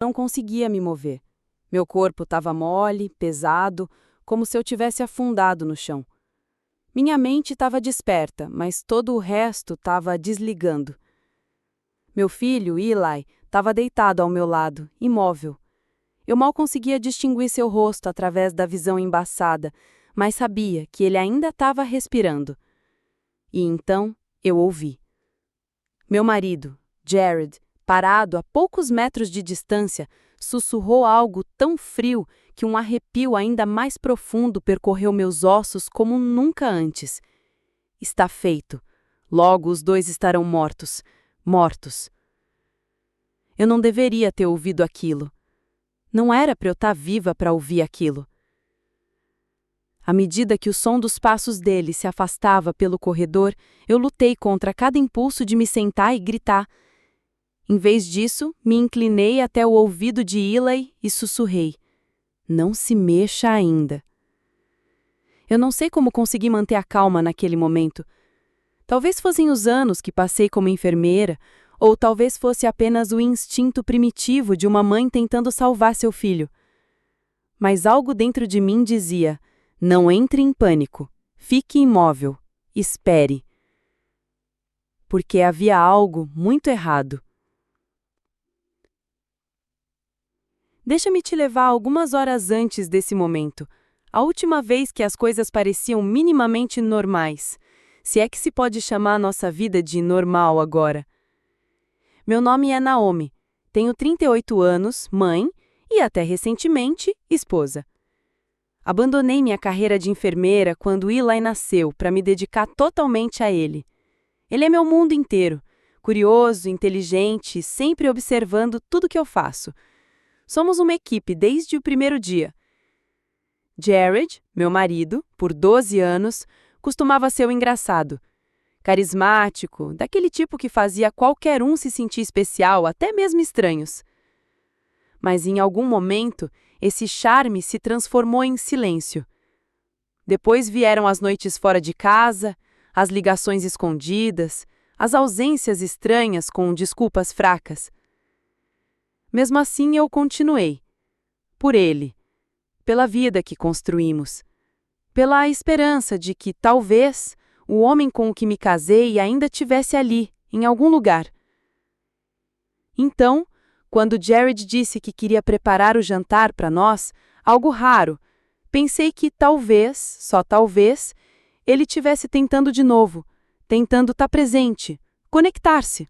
Não conseguia me mover. Meu corpo estava mole, pesado, como se eu tivesse afundado no chão. Minha mente estava desperta, mas todo o resto estava desligando. Meu filho, Eli, estava deitado ao meu lado, imóvel. Eu mal conseguia distinguir seu rosto através da visão embaçada, mas sabia que ele ainda estava respirando. E então eu ouvi. Meu marido, Jared, parado a poucos metros de distância, sussurrou algo tão frio que um arrepio ainda mais profundo percorreu meus ossos como nunca antes. Está feito. Logo os dois estarão mortos. Mortos. Eu não deveria ter ouvido aquilo. Não era para eu estar viva para ouvir aquilo. À medida que o som dos passos dele se afastava pelo corredor, eu lutei contra cada impulso de me sentar e gritar. Em vez disso, me inclinei até o ouvido de Eli e sussurrei. Não se mexa ainda. Eu não sei como consegui manter a calma naquele momento. Talvez fossem os anos que passei como enfermeira, ou talvez fosse apenas o instinto primitivo de uma mãe tentando salvar seu filho. Mas algo dentro de mim dizia, não entre em pânico, fique imóvel, espere. Porque havia algo muito errado. Deixa-me te levar algumas horas antes desse momento, a última vez que as coisas pareciam minimamente normais, se é que se pode chamar a nossa vida de normal agora. Meu nome é Naomi, tenho 38 anos, mãe e, até recentemente, esposa. Abandonei minha carreira de enfermeira quando Eli nasceu para me dedicar totalmente a ele. Ele é meu mundo inteiro, curioso, inteligente, sempre observando tudo que eu faço. Somos uma equipe desde o primeiro dia. Jared, meu marido, por 12 anos, costumava ser o engraçado. Carismático, daquele tipo que fazia qualquer um se sentir especial, até mesmo estranhos. Mas em algum momento, esse charme se transformou em silêncio. Depois vieram as noites fora de casa, as ligações escondidas, as ausências estranhas com desculpas fracas. Mesmo assim, eu continuei. Por ele. Pela vida que construímos. Pela esperança de que, talvez, o homem com o que me casei ainda estivesse ali, em algum lugar. Então, quando Jared disse que queria preparar o jantar para nós, algo raro, pensei que talvez, só talvez, ele estivesse tentando de novo, tentando estar presente, conectar-se.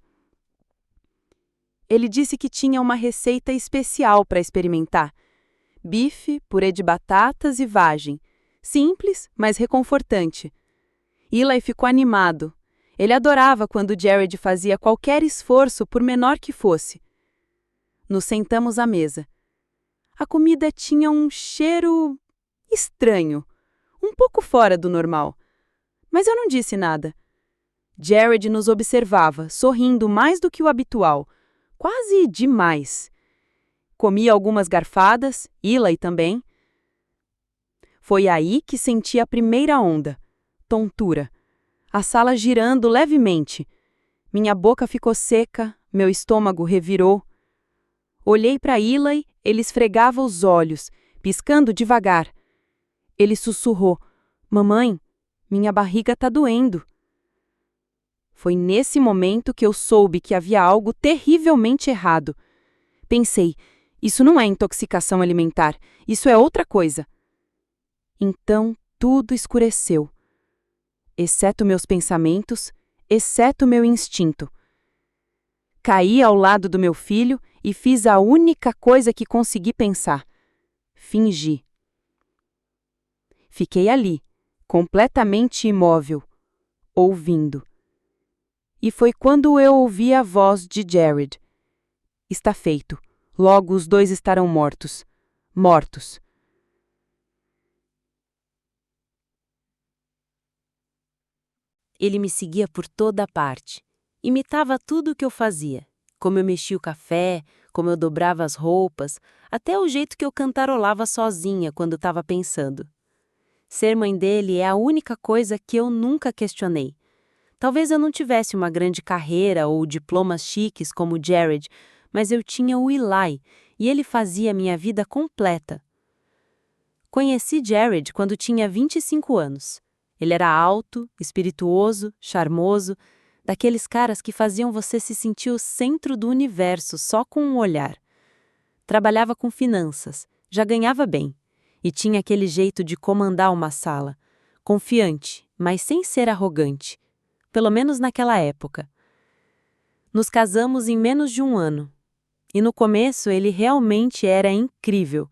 Ele disse que tinha uma receita especial para experimentar. Bife, purê de batatas e vagem. Simples, mas reconfortante. Eli ficou animado. Ele adorava quando Jared fazia qualquer esforço, por menor que fosse. Nos sentamos à mesa. A comida tinha um cheiro estranho, um pouco fora do normal. Mas eu não disse nada. Jared nos observava, sorrindo mais do que o habitual, quase demais. Comi algumas garfadas, Eli também. Foi aí que senti a primeira onda, tontura. A sala girando levemente. Minha boca ficou seca, meu estômago revirou. Olhei para Eli, ele esfregava os olhos, piscando devagar. Ele sussurrou, mamãe, minha barriga tá doendo. Foi nesse momento que eu soube que havia algo terrivelmente errado. Pensei, isso não é intoxicação alimentar, isso é outra coisa. Então tudo escureceu. Exceto meus pensamentos, exceto meu instinto. Caí ao lado do meu filho e fiz a única coisa que consegui pensar. Fingi. Fiquei ali, completamente imóvel, ouvindo. E foi quando eu ouvi a voz de Jared. Está feito. Logo os dois estarão mortos. Mortos. Ele me seguia por toda parte. Imitava tudo o que eu fazia. Como eu mexia o café, como eu dobrava as roupas, até o jeito que eu cantarolava sozinha quando estava pensando. Ser mãe dele é a única coisa que eu nunca questionei. Talvez eu não tivesse uma grande carreira ou diplomas chiques como Jared, mas eu tinha o Eli, e ele fazia minha vida completa. Conheci Jared quando tinha 25 anos. Ele era alto, espirituoso, charmoso, daqueles caras que faziam você se sentir o centro do universo só com um olhar. Trabalhava com finanças, já ganhava bem, e tinha aquele jeito de comandar uma sala, confiante, mas sem ser arrogante, pelo menos naquela época. Nos casamos em menos de um ano, e no começo ele realmente era incrível,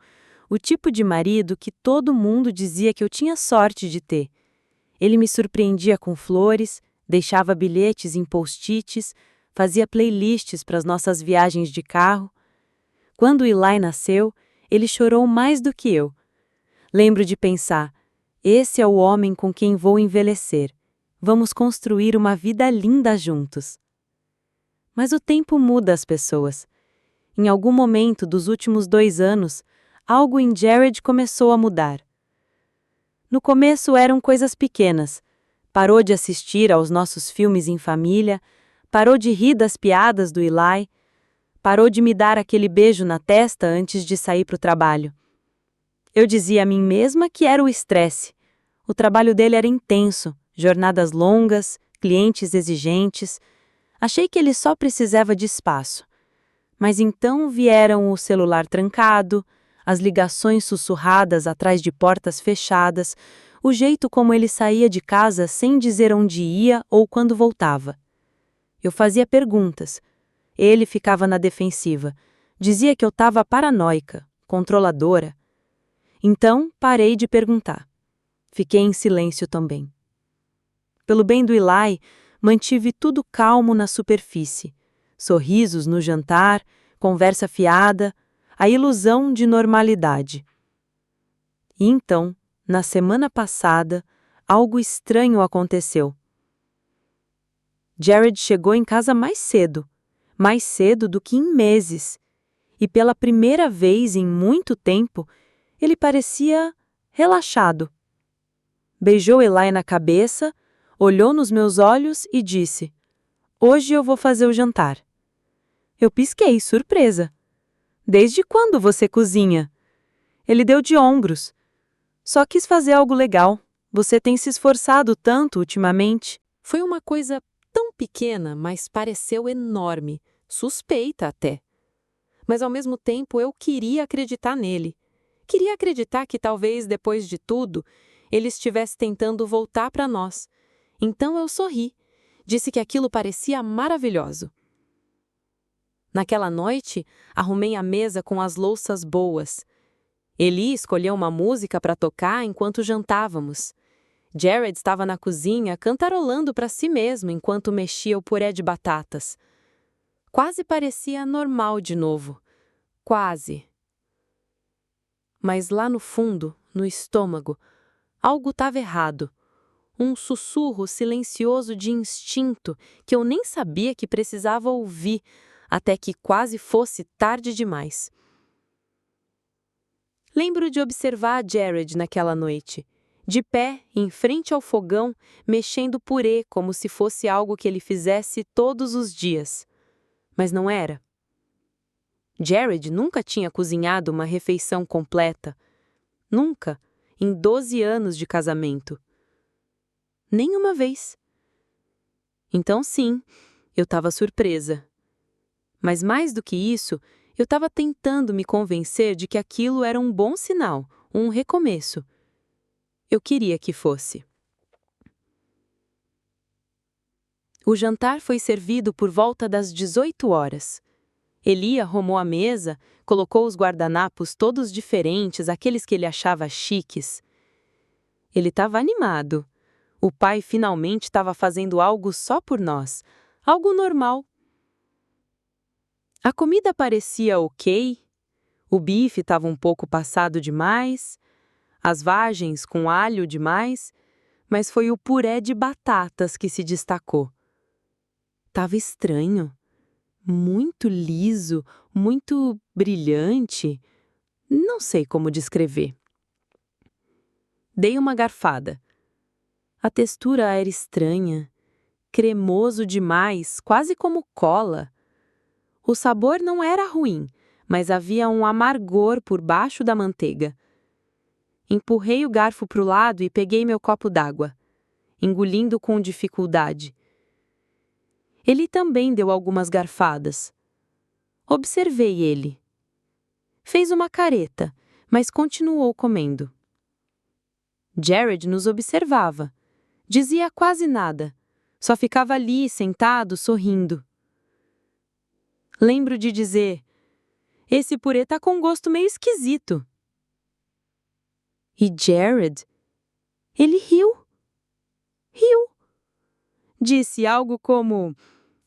o tipo de marido que todo mundo dizia que eu tinha sorte de ter. Ele me surpreendia com flores, deixava bilhetes em post-its, fazia playlists para as nossas viagens de carro. Quando Eli nasceu, ele chorou mais do que eu. Lembro de pensar, esse é o homem com quem vou envelhecer. Vamos construir uma vida linda juntos. Mas o tempo muda as pessoas. Em algum momento dos últimos 2 anos, algo em Jared começou a mudar. No começo eram coisas pequenas. Parou de assistir aos nossos filmes em família, parou de rir das piadas do Eli, parou de me dar aquele beijo na testa antes de sair para o trabalho. Eu dizia a mim mesma que era o estresse. O trabalho dele era intenso, jornadas longas, clientes exigentes. Achei que ele só precisava de espaço. Mas então vieram o celular trancado, as ligações sussurradas atrás de portas fechadas, o jeito como ele saía de casa sem dizer onde ia ou quando voltava. Eu fazia perguntas. Ele ficava na defensiva. Dizia que eu estava paranoica, controladora. Então, parei de perguntar. Fiquei em silêncio também. Pelo bem do Eli, mantive tudo calmo na superfície. Sorrisos no jantar, conversa fiada, a ilusão de normalidade. E então, na semana passada, algo estranho aconteceu. Jared chegou em casa mais cedo do que em meses, e pela primeira vez em muito tempo, ele parecia relaxado. Beijou Eli na cabeça, olhou nos meus olhos e disse: "Hoje eu vou fazer o jantar." Eu pisquei, surpresa. "Desde quando você cozinha?" Ele deu de ombros. "Só quis fazer algo legal. Você tem se esforçado tanto ultimamente." Foi uma coisa tão pequena, mas pareceu enorme, suspeita até. Mas ao mesmo tempo eu queria acreditar nele. Queria acreditar que talvez, depois de tudo, ele estivesse tentando voltar para nós. Então eu sorri. Disse que aquilo parecia maravilhoso. Naquela noite, arrumei a mesa com as louças boas. Eli escolheu uma música para tocar enquanto jantávamos. Jared estava na cozinha cantarolando para si mesmo enquanto mexia o puré de batatas. Quase parecia normal de novo. Quase. Mas lá no fundo, no estômago, algo estava errado. Um sussurro silencioso de instinto que eu nem sabia que precisava ouvir, até que quase fosse tarde demais. Lembro de observar Jared naquela noite, de pé, em frente ao fogão, mexendo purê como se fosse algo que ele fizesse todos os dias. Mas não era. Jared nunca tinha cozinhado uma refeição completa. Nunca, em 12 anos de casamento. Nem uma vez. Então sim, eu estava surpresa. Mas mais do que isso, eu estava tentando me convencer de que aquilo era um bom sinal, um recomeço. Eu queria que fosse. O jantar foi servido por volta das 18 horas. Eli arrumou a mesa, colocou os guardanapos todos diferentes, aqueles que ele achava chiques. Ele estava animado. O pai finalmente estava fazendo algo só por nós, algo normal. A comida parecia ok, o bife estava um pouco passado demais, as vagens com alho demais, mas foi o puré de batatas que se destacou. Tava estranho, muito liso, muito brilhante, não sei como descrever. Dei uma garfada. A textura era estranha, cremoso demais, quase como cola. O sabor não era ruim, mas havia um amargor por baixo da manteiga. Empurrei o garfo para o lado e peguei meu copo d'água, engolindo com dificuldade. Ele também deu algumas garfadas. Observei ele. Fez uma careta, mas continuou comendo. Jared nos observava. Dizia quase nada. Só ficava ali, sentado, sorrindo. Lembro de dizer: esse purê tá com um gosto meio esquisito. E Jared? Ele riu. Riu. Disse algo como: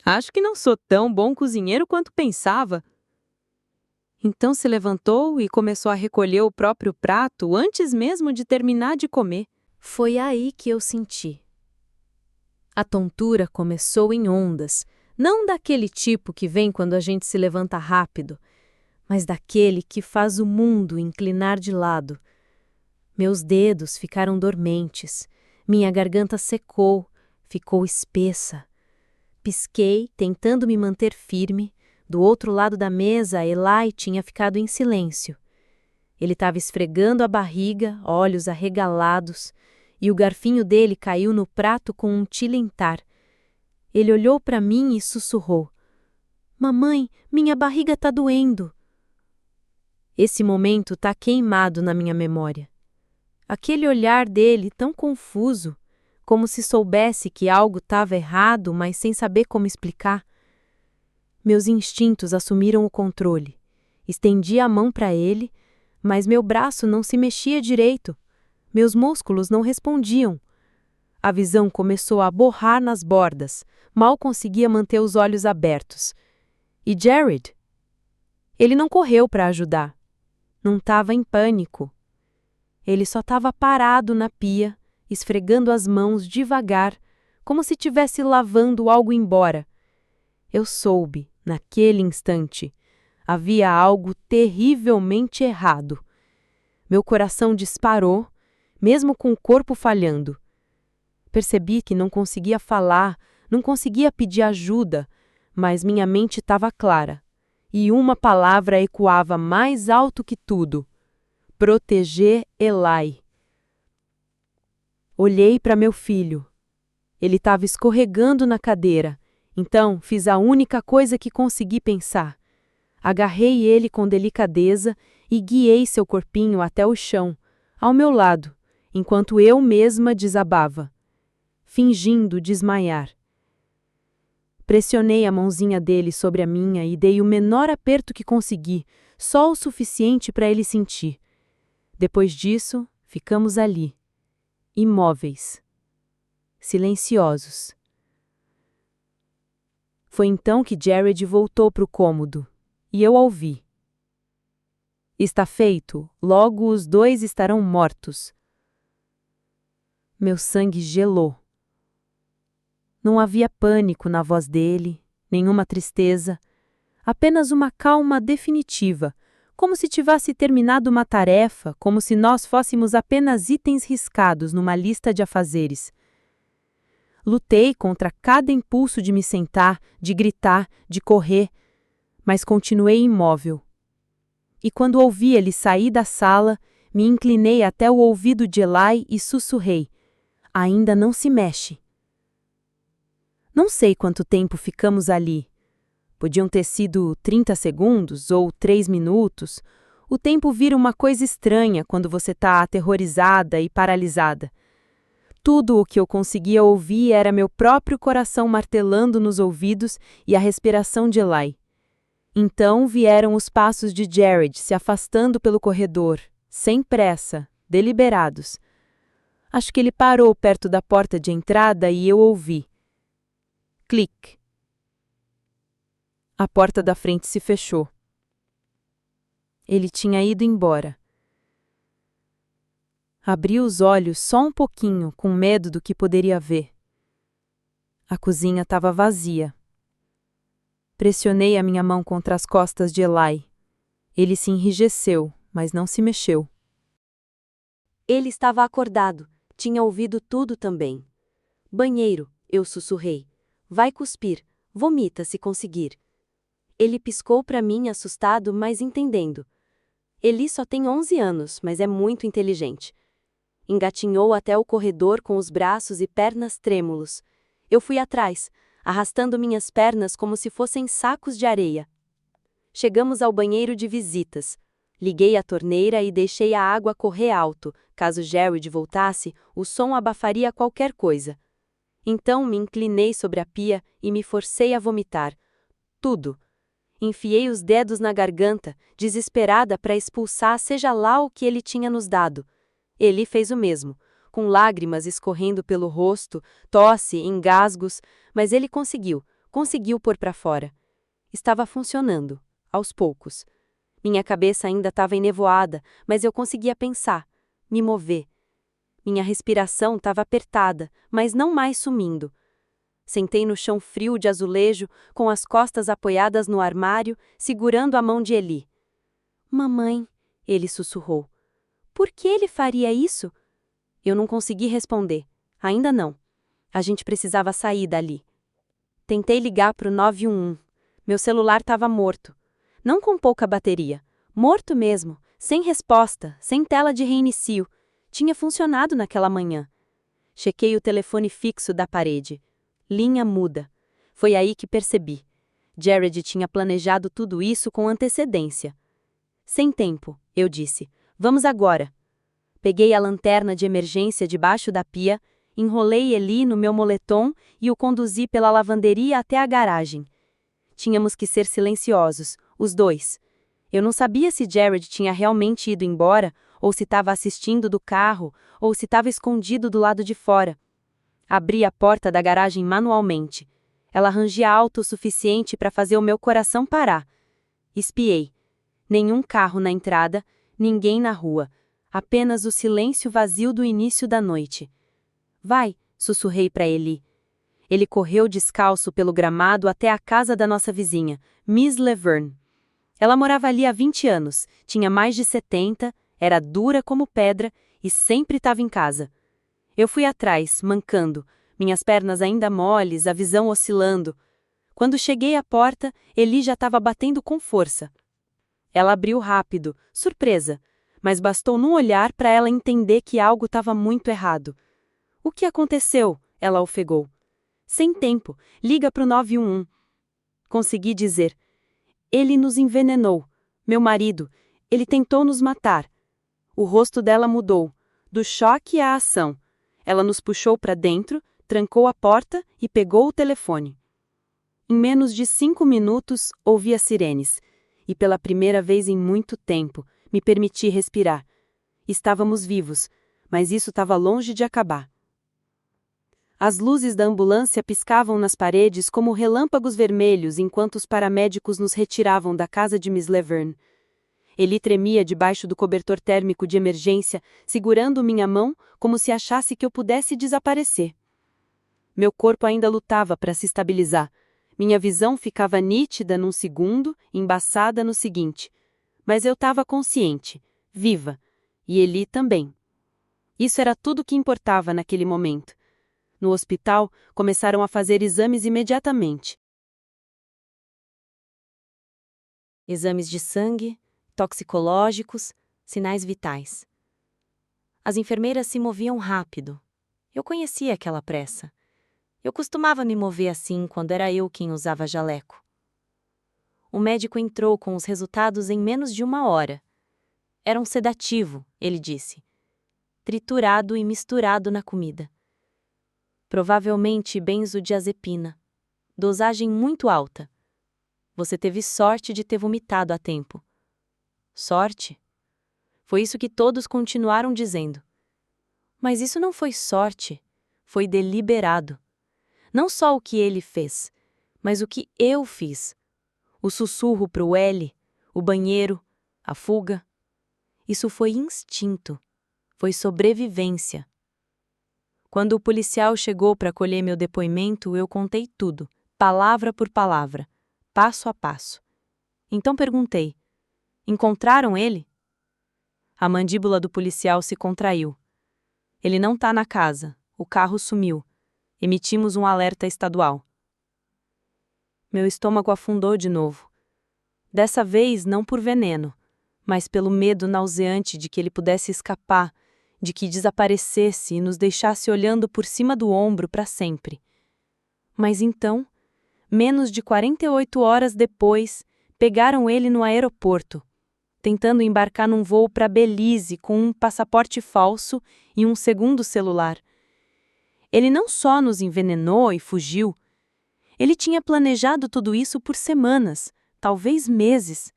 acho que não sou tão bom cozinheiro quanto pensava. Então se levantou e começou a recolher o próprio prato antes mesmo de terminar de comer. Foi aí que eu senti. A tontura começou em ondas, não daquele tipo que vem quando a gente se levanta rápido, mas daquele que faz o mundo inclinar de lado. Meus dedos ficaram dormentes, minha garganta secou, ficou espessa. Pisquei, tentando me manter firme. Do outro lado da mesa, Eli tinha ficado em silêncio. Ele estava esfregando a barriga, olhos arregalados, e o garfinho dele caiu no prato com um tilintar. Ele olhou para mim e sussurrou: Mamãe, minha barriga está doendo. Esse momento está queimado na minha memória. Aquele olhar dele tão confuso, como se soubesse que algo estava errado, mas sem saber como explicar. Meus instintos assumiram o controle. Estendi a mão para ele, mas meu braço não se mexia direito. Meus músculos não respondiam. A visão começou a borrar nas bordas. Mal conseguia manter os olhos abertos. E Jared? Ele não correu para ajudar. Não estava em pânico. Ele só estava parado na pia, esfregando as mãos devagar, como se estivesse lavando algo embora. Eu soube, naquele instante, havia algo terrivelmente errado. Meu coração disparou, mesmo com o corpo falhando. Percebi que não conseguia falar, não conseguia pedir ajuda, mas minha mente estava clara. E uma palavra ecoava mais alto que tudo: proteger Eli. Olhei para meu filho. Ele estava escorregando na cadeira, então fiz a única coisa que consegui pensar. Agarrei ele com delicadeza e guiei seu corpinho até o chão, ao meu lado, enquanto eu mesma desabava, fingindo desmaiar. Pressionei a mãozinha dele sobre a minha e dei o menor aperto que consegui, só o suficiente para ele sentir. Depois disso, ficamos ali, imóveis, silenciosos. Foi então que Jared voltou para o cômodo, e eu ouvi. Está feito, logo os dois estarão mortos. Meu sangue gelou. Não havia pânico na voz dele, nenhuma tristeza, apenas uma calma definitiva, como se tivesse terminado uma tarefa, como se nós fôssemos apenas itens riscados numa lista de afazeres. Lutei contra cada impulso de me sentar, de gritar, de correr, mas continuei imóvel. E quando ouvi ele sair da sala, me inclinei até o ouvido de Eli e sussurrei: ainda não se mexe. Não sei quanto tempo ficamos ali. Podiam ter sido 30 segundos ou 3 minutos. O tempo vira uma coisa estranha quando você está aterrorizada e paralisada. Tudo o que eu conseguia ouvir era meu próprio coração martelando nos ouvidos e a respiração de Eli. Então vieram os passos de Jared se afastando pelo corredor, sem pressa, deliberados. Acho que ele parou perto da porta de entrada e eu ouvi. Clique. A porta da frente se fechou. Ele tinha ido embora. Abri os olhos só um pouquinho, com medo do que poderia ver. A cozinha estava vazia. Pressionei a minha mão contra as costas de Eli. Ele se enrijeceu, mas não se mexeu. Ele estava acordado, tinha ouvido tudo também. Banheiro, eu sussurrei. Vai cuspir, vomita se conseguir. Ele piscou para mim assustado, mas entendendo. Eli só tem 11 anos, mas é muito inteligente. Engatinhou até o corredor com os braços e pernas trêmulos. Eu fui atrás, arrastando minhas pernas como se fossem sacos de areia. Chegamos ao banheiro de visitas. Liguei a torneira e deixei a água correr alto. Caso Jared voltasse, o som abafaria qualquer coisa. Então me inclinei sobre a pia e me forcei a vomitar. Tudo. Enfiei os dedos na garganta, desesperada para expulsar seja lá o que ele tinha nos dado. Ele fez o mesmo, com lágrimas escorrendo pelo rosto, tosse, engasgos, mas ele conseguiu pôr para fora. Estava funcionando, aos poucos. Minha cabeça ainda estava enevoada, mas eu conseguia pensar, me mover. Minha respiração estava apertada, mas não mais sumindo. Sentei no chão frio de azulejo, com as costas apoiadas no armário, segurando a mão de Eli. Mamãe, ele sussurrou. Por que ele faria isso? Eu não consegui responder. Ainda não. A gente precisava sair dali. Tentei ligar para o 911. Meu celular estava morto. Não com pouca bateria. Morto mesmo, sem resposta, sem tela de reinicio. Tinha funcionado naquela manhã. Chequei o telefone fixo da parede. Linha muda. Foi aí que percebi. Jared tinha planejado tudo isso com antecedência. Sem tempo, eu disse. Vamos agora. Peguei a lanterna de emergência debaixo da pia, enrolei Eli no meu moletom e o conduzi pela lavanderia até a garagem. Tínhamos que ser silenciosos, os dois. Eu não sabia se Jared tinha realmente ido embora, ou se estava assistindo do carro, ou se estava escondido do lado de fora. Abri a porta da garagem manualmente. Ela rangia alto o suficiente para fazer o meu coração parar. Espiei. Nenhum carro na entrada, ninguém na rua. Apenas o silêncio vazio do início da noite. Vai, sussurrei para Eli. Ele correu descalço pelo gramado até a casa da nossa vizinha, Miss Leverne. Ela morava ali há 20 anos, tinha mais de 70, era dura como pedra e sempre estava em casa. Eu fui atrás, mancando, minhas pernas ainda moles, a visão oscilando. Quando cheguei à porta, Eli já estava batendo com força. Ela abriu rápido, surpresa, mas bastou num olhar para ela entender que algo estava muito errado. O que aconteceu? Ela ofegou. Sem tempo, liga para o 911. Consegui dizer. Ele nos envenenou. Meu marido. Ele tentou nos matar. O rosto dela mudou, do choque à ação. Ela nos puxou para dentro, trancou a porta e pegou o telefone. Em menos de 5 minutos, ouvi as sirenes. E pela primeira vez em muito tempo, me permiti respirar. Estávamos vivos, mas isso estava longe de acabar. As luzes da ambulância piscavam nas paredes como relâmpagos vermelhos enquanto os paramédicos nos retiravam da casa de Miss Leverne. Eli tremia debaixo do cobertor térmico de emergência, segurando minha mão como se achasse que eu pudesse desaparecer. Meu corpo ainda lutava para se estabilizar. Minha visão ficava nítida num segundo, embaçada no seguinte. Mas eu estava consciente, viva, e Eli também. Isso era tudo que importava naquele momento. No hospital, começaram a fazer exames imediatamente. Exames de sangue, toxicológicos, sinais vitais. As enfermeiras se moviam rápido. Eu conhecia aquela pressa. Eu costumava me mover assim quando era eu quem usava jaleco. O médico entrou com os resultados em menos de 1 hora. Era um sedativo, ele disse. Triturado e misturado na comida. Provavelmente benzodiazepina. Dosagem muito alta. Você teve sorte de ter vomitado a tempo. Sorte? Foi isso que todos continuaram dizendo. Mas isso não foi sorte, foi deliberado. Não só o que ele fez, mas o que eu fiz. O sussurro pro L, o banheiro, a fuga. Isso foi instinto, foi sobrevivência. Quando o policial chegou para colher meu depoimento, eu contei tudo, palavra por palavra, passo a passo. Então perguntei: encontraram ele? A mandíbula do policial se contraiu. Ele não tá na casa, o carro sumiu. Emitimos um alerta estadual. Meu estômago afundou de novo. Dessa vez não por veneno, mas pelo medo nauseante de que ele pudesse escapar, de que desaparecesse e nos deixasse olhando por cima do ombro para sempre. Mas então, menos de 48 horas depois, pegaram ele no aeroporto, tentando embarcar num voo para Belize com um passaporte falso e um segundo celular. Ele não só nos envenenou e fugiu, ele tinha planejado tudo isso por semanas, talvez meses.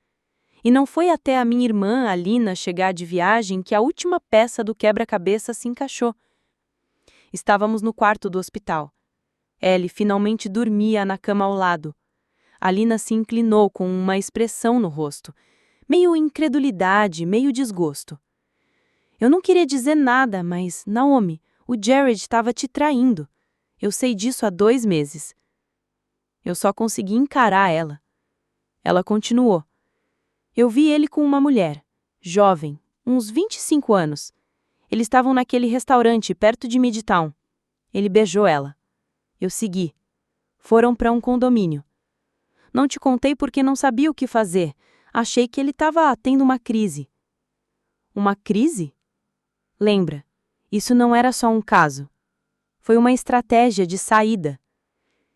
E não foi até a minha irmã, Alina, chegar de viagem que a última peça do quebra-cabeça se encaixou. Estávamos no quarto do hospital. Ellie finalmente dormia na cama ao lado. Alina se inclinou com uma expressão no rosto, meio incredulidade, meio desgosto. Eu não queria dizer nada, mas, Naomi, o Jared estava te traindo. Eu sei disso há 2 meses. Eu só consegui encarar ela. Ela continuou. Eu vi ele com uma mulher, jovem, uns 25 anos. Eles estavam naquele restaurante perto de Midtown. Ele beijou ela. Eu segui. Foram para um condomínio. Não te contei porque não sabia o que fazer. Achei que ele estava tendo uma crise. Uma crise? Lembra, isso não era só um caso. Foi uma estratégia de saída.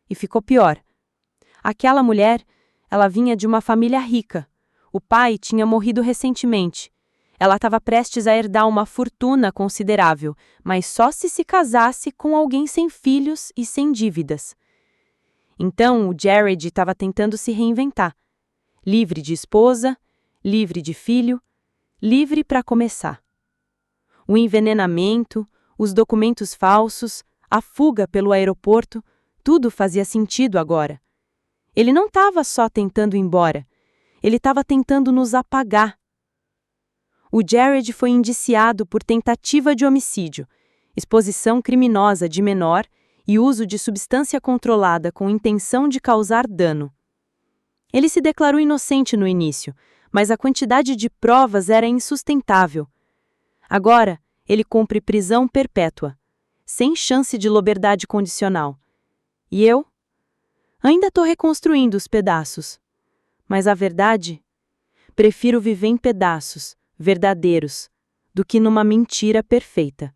E ficou pior. Aquela mulher, ela vinha de uma família rica. O pai tinha morrido recentemente. Ela estava prestes a herdar uma fortuna considerável, mas só se casasse com alguém sem filhos e sem dívidas. Então, o Jared estava tentando se reinventar. Livre de esposa, livre de filho, livre para começar. O envenenamento, os documentos falsos, a fuga pelo aeroporto, tudo fazia sentido agora. Ele não estava só tentando ir embora, ele estava tentando nos apagar. O Jared foi indiciado por tentativa de homicídio, exposição criminosa de menor e uso de substância controlada com intenção de causar dano. Ele se declarou inocente no início, mas a quantidade de provas era insustentável. Agora, ele cumpre prisão perpétua, sem chance de liberdade condicional. E eu? Ainda estou reconstruindo os pedaços. Mas a verdade? Prefiro viver em pedaços, verdadeiros, do que numa mentira perfeita.